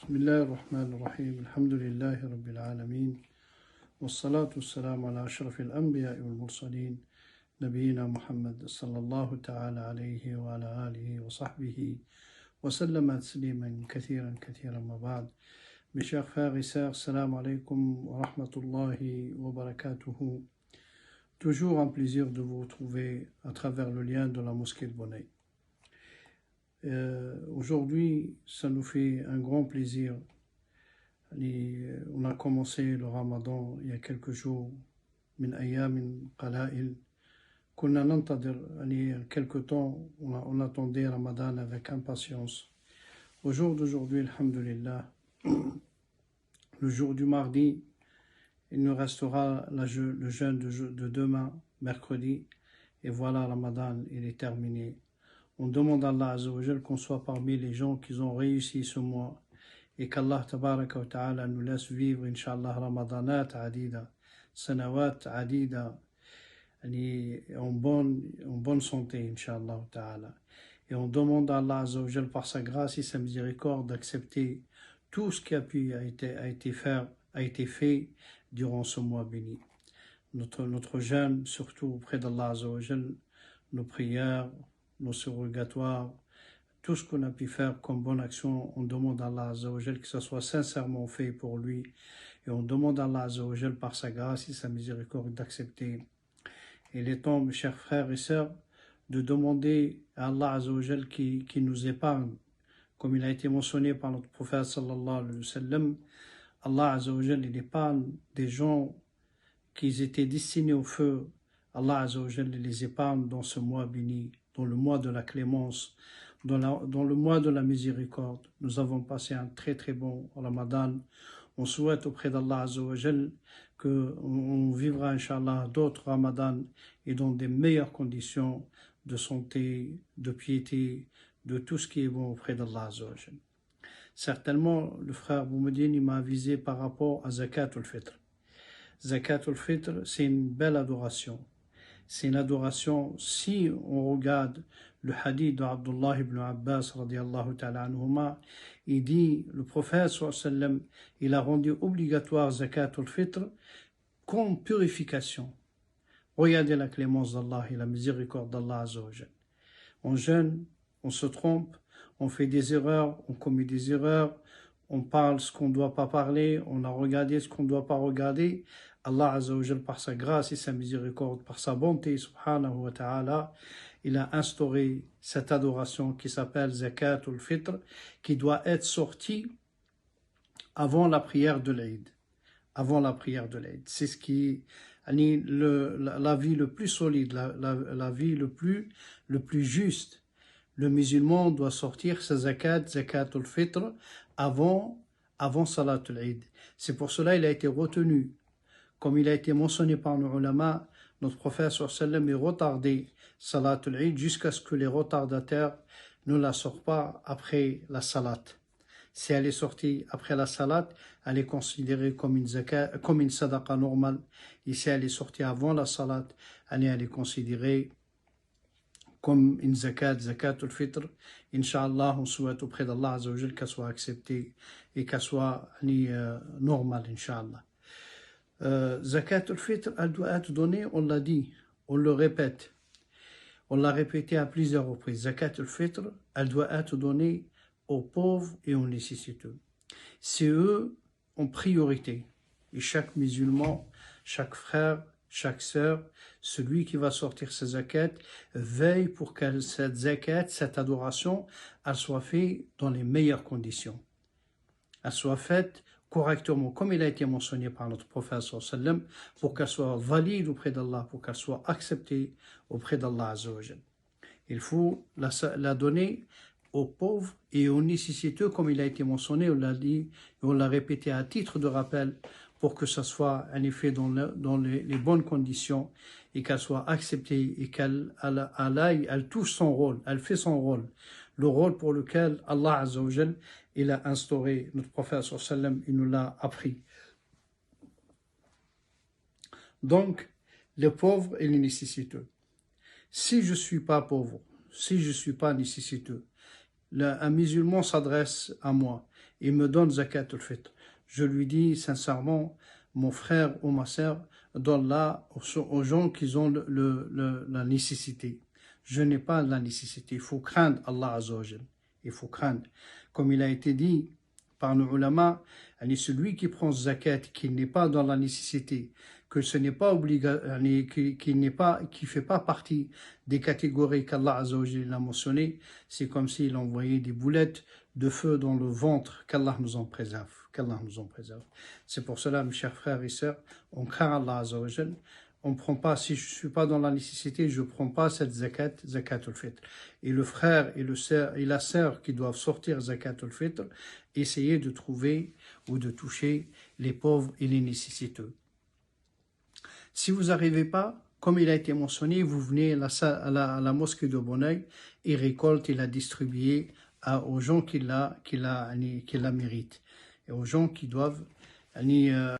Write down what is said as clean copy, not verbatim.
بسم الله الرحمن الرحيم الحمد لله رب العالمين والصلاة والسلام على أشرف الأنبياء والمرسلين نبينا محمد صلى الله تعالى عليه وعلى آله وصحبه وسلم تسليما كثيرا كثيرا ما بعد. Mes chers frères et sœurs, salam alaikum wa rahmatullahi wa barakatuhu. Toujours un plaisir de vous retrouver à travers le lien de la mosquée de Bonneuil. Aujourd'hui, ça nous fait un grand plaisir. On a commencé le Ramadan il y a quelques jours, min ayyamin qala'il. Kunna nantadir, quelque temps, on attendait Ramadan avec impatience. Au jour d'aujourd'hui, alhamdulillah, le jour du mardi, il nous restera le jeûne de demain, mercredi, et voilà, Ramadan, il est terminé. On demande à Allah Azza wa Jal qu'on soit parmi les gens qui ont réussi ce mois et qu'Allah Tabaraka wa Ta'ala nous laisse vivre, Inch'Allah, Ramadanat adida, sanawat adida, en bonne santé, Inch'Allah Ta'ala. Et on demande à Allah Azza wa Jal par sa grâce et sa miséricorde d'accepter tout ce qui a été fait durant ce mois béni. Notre jeûne, surtout auprès d'Allah Azza wa Jal, nos prières, nos surrogatoires, tout ce qu'on a pu faire comme bonne action, on demande à Allah Azza wa Jal que ce soit sincèrement fait pour lui. Et on demande à Allah Azza wa Jal par sa grâce et sa miséricorde d'accepter. Et il est temps, mes chers frères et sœurs, de demander à Allah Azza wa Jal qui nous épargne. Comme il a été mentionné par notre prophète sallallahu alayhi wa sallam, Allah Azza wa Jal, il épargne des gens qui étaient destinés au feu. Allah Azza wa Jal les épargne dans ce mois béni, dans le mois de la clémence, dans le mois de la miséricorde. Nous avons passé un très très bon Ramadan. On souhaite auprès d'Allah Azza wa Jal qu'on vivra, Inch'Allah, d'autres Ramadan et dans des meilleures conditions de santé, de piété, de tout ce qui est bon auprès d'Allah Azza wa Jal. Certainement, le frère Boumedine m'a avisé par rapport à Zakat al-Fitr. Zakat al-Fitr, c'est une belle adoration. C'est une adoration, si on regarde le hadith d'Abdullah ibn Abbas radiyallahu ta'ala anhuma, il dit, le prophète sallallahu alayhi wa sallam, il a rendu obligatoire Zakat al-Fitr comme purification. Regardez la clémence d'Allah et la miséricorde d'Allah Azza wa Jal. On jeûne, on se trompe, on fait des erreurs, on commet des erreurs, on parle ce qu'on ne doit pas parler, on a regardé ce qu'on ne doit pas regarder. Allah Azza wa Jal, par sa grâce et sa miséricorde, par sa bonté, subhanahu wa ta'ala, il a instauré cette adoration qui s'appelle Zakat al-Fitr, qui doit être sortie avant la prière de l'Aïd. Avant la prière de l'Aïd. C'est ce qui est la vie le plus solide, la vie le plus juste. Le musulman doit sortir sa zakat al-Fitr avant Salat al-Eid. C'est pour cela qu'il a été retenu. Comme il a été mentionné par nos ulama, notre prophète sallallahu alayhi wa sallam est retardé Salat al-Eid jusqu'à ce que les retardataires ne la sortent pas après la Salat. Si elle est sortie après la Salat, elle est considérée comme une sadaqa normale. Et si elle est sortie avant la Salat, elle est considérée comme une zakat al-Fitr. Inch'Allah, on souhaite auprès d'Allah Azza wa Jal qu'elle soit acceptée et qu'elle soit normale, Inch'Allah. Zakat al-Fitr, elle doit être donnée, on l'a dit, on le répète. On l'a répété à plusieurs reprises. Zakat al-Fitr, elle doit être donnée aux pauvres et aux nécessiteux. C'est eux en priorité. Et chaque musulman, chaque frère, chaque sœur, celui qui va sortir sa zakat, veille pour que cette zakat, cette adoration, elle soit faite dans les meilleures conditions. Elle soit faite correctement, comme il a été mentionné par notre prophète sallallahu alayhi wa sallam, pour qu'elle soit valide auprès d'Allah, pour qu'elle soit acceptée auprès d'Allah Azza wa Jal. Il faut la donner aux pauvres et aux nécessiteux, comme il a été mentionné, on l'a dit, et on l'a répété à titre de rappel, pour que ça soit en effet dans les bonnes conditions et qu'elle soit acceptée et qu'elle touche son rôle, elle fait son rôle, le rôle pour lequel Allah Azza wa Jal, il a instauré, notre prophète sallallahu alayhi wa sallam, il nous l'a appris. Donc, les pauvres et les nécessiteux. Si je ne suis pas pauvre, si je ne suis pas nécessiteux, un musulman s'adresse à moi et me donne zakat al-fitr, je lui dis sincèrement, mon frère ou ma sœur, donne-la aux gens qui ont la nécessité. Je n'ai pas la nécessité. Il faut craindre Allah Azza wa Jal. Il faut craindre. Comme il a été dit par nos ulama, celui qui prend zakat, qui n'est pas dans la nécessité, que ce n'est pas obligatoire, qui fait pas partie des catégories qu'Allah Azza wa Jal a mentionnées, c'est comme s'il envoyait des boulettes de feu dans le ventre, qu'Allah nous en préserve. Qu'Allah nous en préserve. C'est pour cela, mes chers frères et sœurs, on craint Allah Azza wa Jal. On prend pas, si je suis pas dans la nécessité, je prends pas cette zakat al-fitr. Et le frère et la sœur qui doivent sortir zakat al-fitr, essayer de trouver ou de toucher les pauvres et les nécessiteux. Si vous n'arrivez pas, comme il a été mentionné, vous venez à la mosquée de Bonneuil et récolte et la distribuer aux gens qui la méritent et aux gens qui doivent